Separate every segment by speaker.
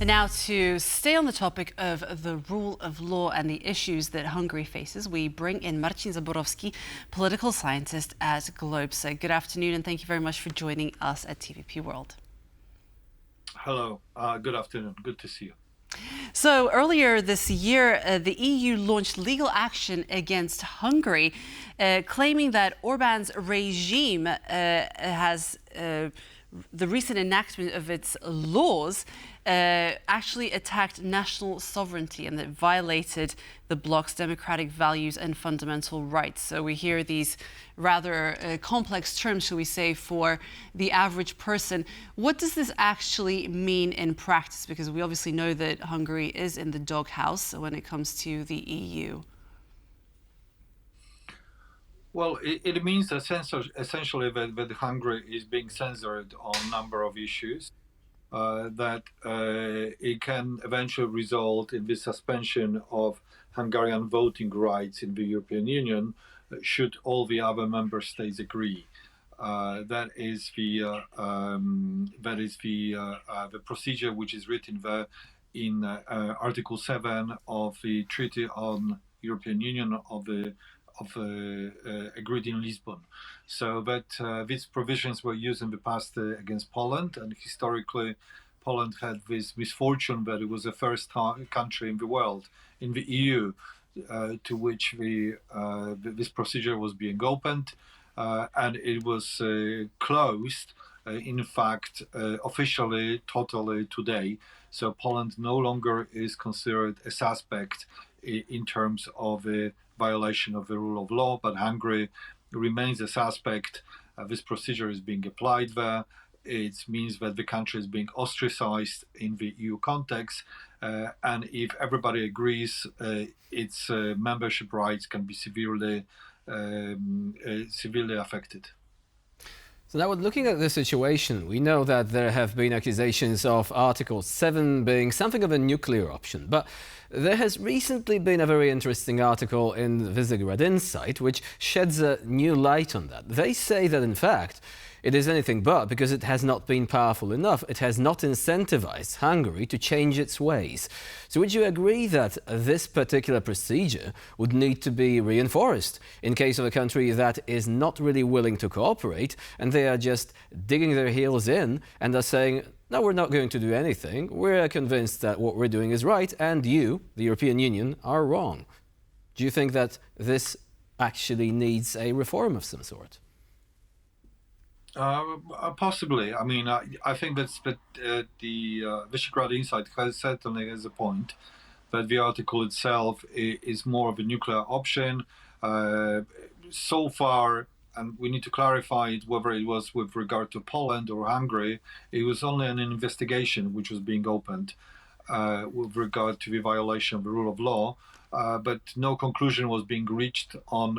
Speaker 1: And now, to stay on the topic of the rule of law and the issues that Hungary faces, we bring in Marcin Zaborowski, political scientist at GLOBSEC. Good afternoon, and thank you very much for joining us at TVP World.
Speaker 2: Hello, good afternoon. Good to see you.
Speaker 1: So earlier this year, the EU launched legal action against Hungary, claiming that Orban's regime has the recent enactment of its laws actually attacked national sovereignty and that violated the bloc's democratic values and fundamental rights. So we hear these rather complex terms, shall we say, for the average person. What does this actually mean in practice? Because we obviously know that Hungary is in the doghouse when it comes to the EU.
Speaker 2: Well, it means essentially that Hungary is being censored on a number of issues, that it can eventually result in the suspension of Hungarian voting rights in the European Union, should all the other member states agree. That is the procedure which is written there in Article 7 of the Treaty on European Union agreed in Lisbon. So that these provisions were used in the past against Poland, and historically Poland had this misfortune that it was the first country in the world, in the EU, to which this procedure was being opened, and it was closed, in fact, officially, totally today. So Poland no longer is considered a suspect in terms of a violation of the rule of law, but Hungary remains a suspect. This procedure is being applied there. It means that the country is being ostracized in the EU context, and if everybody agrees, its membership rights can be severely affected.
Speaker 3: So now, looking at the situation, we know that there have been accusations of Article 7 being something of a nuclear option, but there has recently been a very interesting article in Visegrad Insight which sheds a new light on that. They say that, in fact, it is anything but, because it has not been powerful enough. It has not incentivized Hungary to change its ways. So would you agree that this particular procedure would need to be reinforced in case of a country that is not really willing to cooperate, and they are just digging their heels in and are saying, no, we're not going to do anything. We're convinced that what we're doing is right, and you, the European Union, are wrong. Do you think that this actually needs a reform of some sort?
Speaker 2: Possibly. I mean, I think the Visegrad Insight certainly has a point, that the article itself is more of a nuclear option. So far, and we need to clarify it, whether it was with regard to Poland or Hungary, it was only an investigation which was being opened with regard to the violation of the rule of law, but no conclusion was being reached on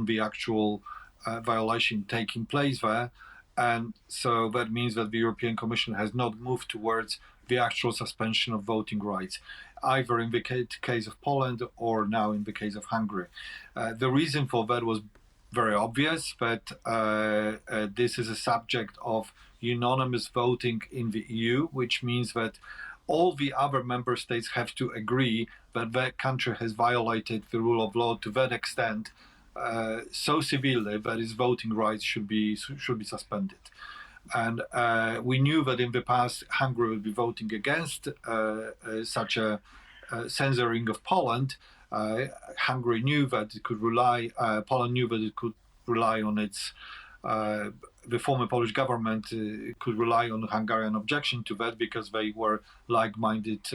Speaker 2: the actual violation taking place there. And so that means that the European Commission has not moved towards the actual suspension of voting rights, either in the case of Poland or now in the case of Hungary. The reason for that was very obvious, that this is a subject of unanimous voting in the EU, which means that all the other member states have to agree that their country has violated the rule of law to that extent, so severely that its voting rights should be suspended. And we knew that in the past Hungary would be voting against such a censoring of Poland. Hungary knew that it could rely. Poland knew that it could rely on its. The former Polish government could rely on the Hungarian objection to that, because they were like-minded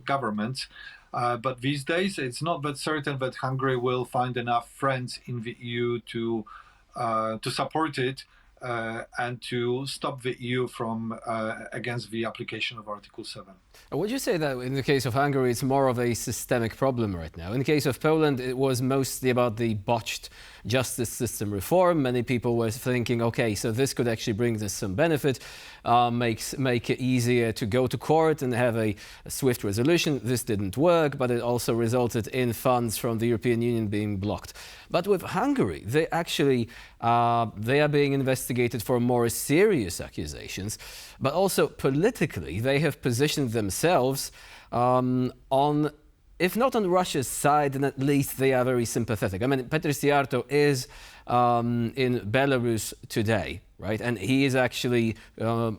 Speaker 2: governments. But these days, it's not that certain that Hungary will find enough friends in the EU to support it and to stop the EU from against the application of Article 7.
Speaker 3: Would you say that in the case of Hungary, it's more of a systemic problem right now? In the case of Poland, it was mostly about the botched justice system reform. Many people were thinking, okay, so this could actually bring us some benefit, make it easier to go to court and have a swift resolution. This didn't work, but it also resulted in funds from the European Union being blocked. But with Hungary, they actually They are being investigated for more serious accusations, but also politically, they have positioned themselves on, if not on Russia's side, then at least they are very sympathetic. I mean, Petr Siarto is in Belarus today, right? And he is actually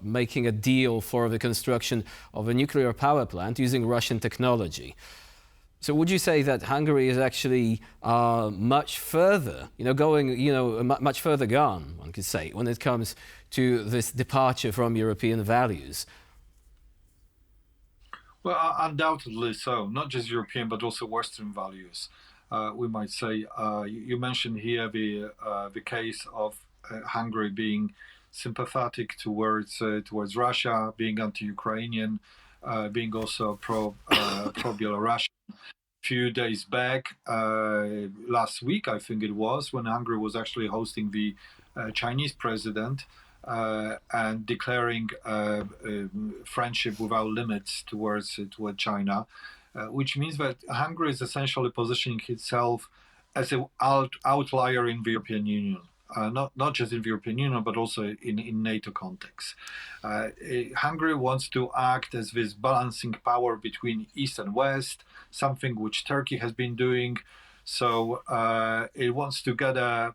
Speaker 3: making a deal for the construction of a nuclear power plant using Russian technology. So would you say that Hungary is actually much further, much further gone, one could say, when it comes to this departure from European values?
Speaker 2: Well, undoubtedly so. Not just European, but also Western values. We might say. You mentioned here the case of Hungary being sympathetic towards Russia, being anti-Ukrainian, being also pro Belarus. Few days back, last week, I think it was, when Hungary was actually hosting the Chinese president and declaring friendship without limits toward China, which means that Hungary is essentially positioning itself as an outlier in the European Union. Not just in the European Union, but also in NATO context. Hungary wants to act as this balancing power between East and West, something which Turkey has been doing. So it wants to get a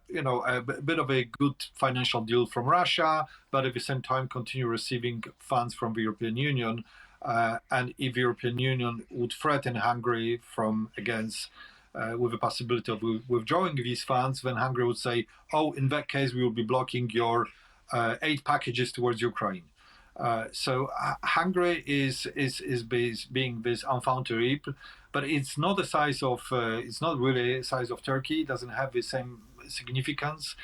Speaker 2: bit of a good financial deal from Russia, but at the same time continue receiving funds from the European Union. And if the European Union would threaten Hungary with the possibility of withdrawing these funds, then Hungary would say, "Oh, in that case, we will be blocking your aid packages towards Ukraine." So Hungary is being this enfant terrible, but it's not the size of it's not really the size of Turkey. It doesn't have the same significance,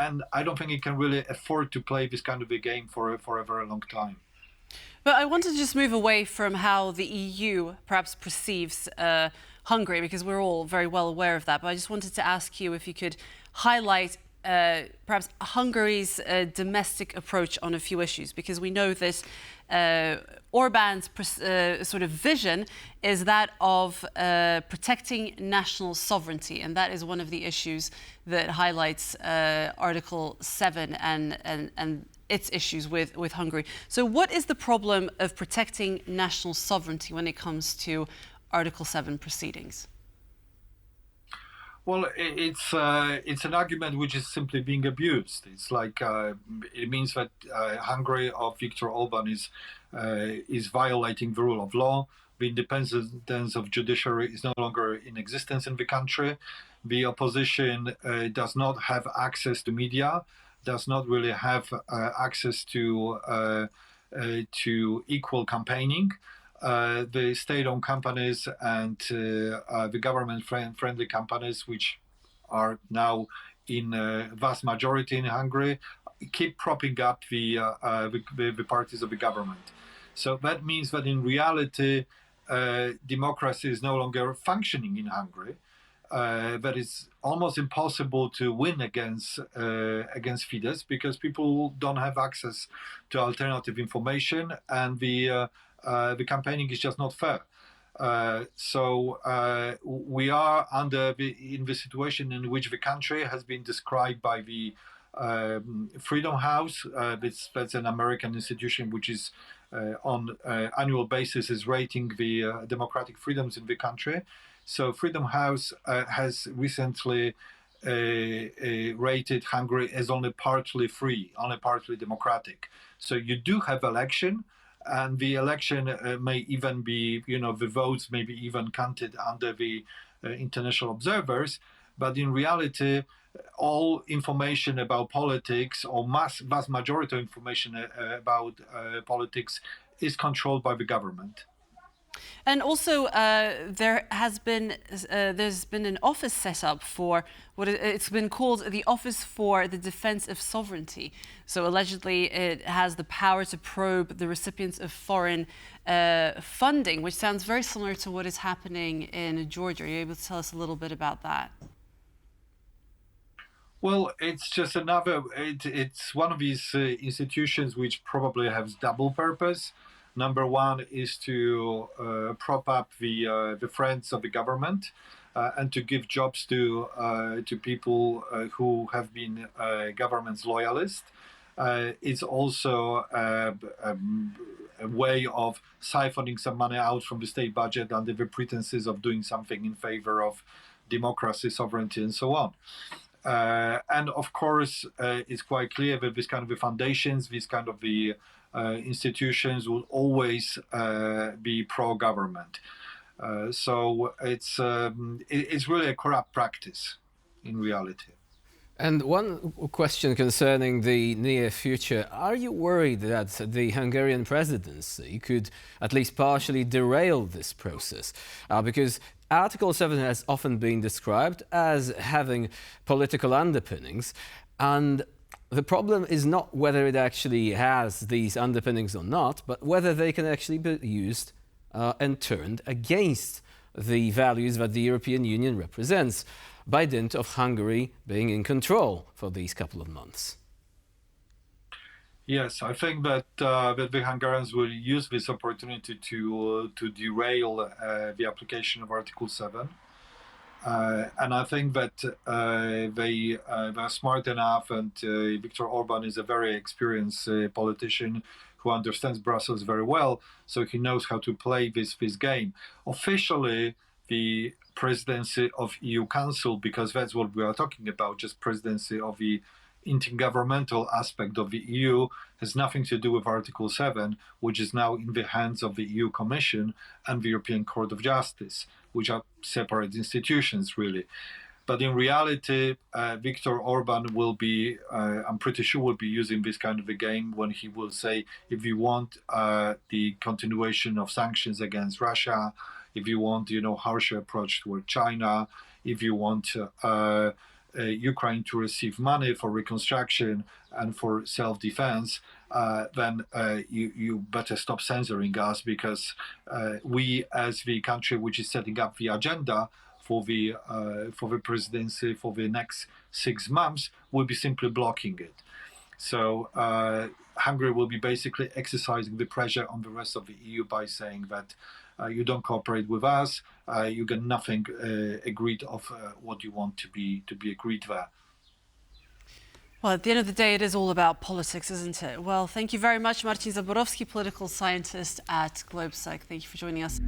Speaker 2: and I don't think it can really afford to play this kind of a game for a very long time.
Speaker 1: But I wanted to just move away from how the EU perhaps perceives Hungary, because we're all very well aware of that. But I just wanted to ask you if you could highlight perhaps Hungary's domestic approach on a few issues, because we know this Orban's sort of vision is that of protecting national sovereignty, and that is one of the issues that highlights Article 7 and its issues with Hungary. So what is the problem of protecting national sovereignty when it comes to Article 7 proceedings?
Speaker 2: Well, it's an argument which is simply being abused. It's like it means that Hungary of Viktor Orban is violating the rule of law. The independence of judiciary is no longer in existence in the country. The opposition does not have access to media, does not really have access to equal campaigning. The state-owned companies and the government-friendly companies, which are now in vast majority in Hungary, keep propping up the parties of the government. So that means that in reality, democracy is no longer functioning in Hungary. That it's almost impossible to win against Fidesz, because people don't have access to alternative information, and the campaigning is just not fair. So we are in the situation in which the country has been described by the Freedom House. That's an American institution which is on annual basis is rating the democratic freedoms in the country. So Freedom House has recently rated Hungary as only partly free, only partly democratic. So you do have election, and the election may even be, the votes may be even counted under the international observers. But in reality, all information about politics, or vast majority of information about politics, is controlled by the government.
Speaker 1: And also, there's been an office set up for it's been called the Office for the Defense of Sovereignty. So allegedly, it has the power to probe the recipients of foreign funding, which sounds very similar to what is happening in Georgia. Are you able to tell us a little bit about that?
Speaker 2: Well, it's just it's one of these institutions which probably has double purpose. Number one is to prop up the friends of the government, and to give jobs to people who have been government's loyalists. It's also a way of siphoning some money out from the state budget under the pretenses of doing something in favor of democracy, sovereignty, and so on. And of course, it's quite clear that this kind of the foundations, these kind of the institutions will always be pro-government. So it's really a corrupt practice in reality.
Speaker 3: And one question concerning the near future. Are you worried that the Hungarian presidency could at least partially derail this process? Because Article 7 has often been described as having political underpinnings, and the problem is not whether it actually has these underpinnings or not, but whether they can actually be used and turned against the values that the European Union represents, by dint of Hungary being in control for these couple of months.
Speaker 2: Yes, I think that the Hungarians will use this opportunity to derail the application of Article 7. And I think that they are smart enough, and Viktor Orban is a very experienced politician who understands Brussels very well, so he knows how to play this game. Officially, the presidency of EU Council, because that's what we are talking about, just presidency of the intergovernmental aspect of the EU, has nothing to do with Article 7, which is now in the hands of the EU Commission and the European Court of Justice, which are separate institutions, really. But in reality, Viktor Orban will be, I'm pretty sure, will be using this kind of a game when he will say, if you want the continuation of sanctions against Russia, if you want, harsher approach toward China, if you want Ukraine to receive money for reconstruction and for self-defense, then you better stop censoring us, because we, as the country which is setting up the agenda for the presidency for the next 6 months, will be simply blocking it. So Hungary will be basically exercising the pressure on the rest of the EU by saying that you don't cooperate with us, you get nothing agreed of what you want to be agreed there.
Speaker 1: Well, at the end of the day, it is all about politics, isn't it? Well, thank you very much, Marcin Zaborowski, political scientist at GLOBSEC. Thank you for joining us.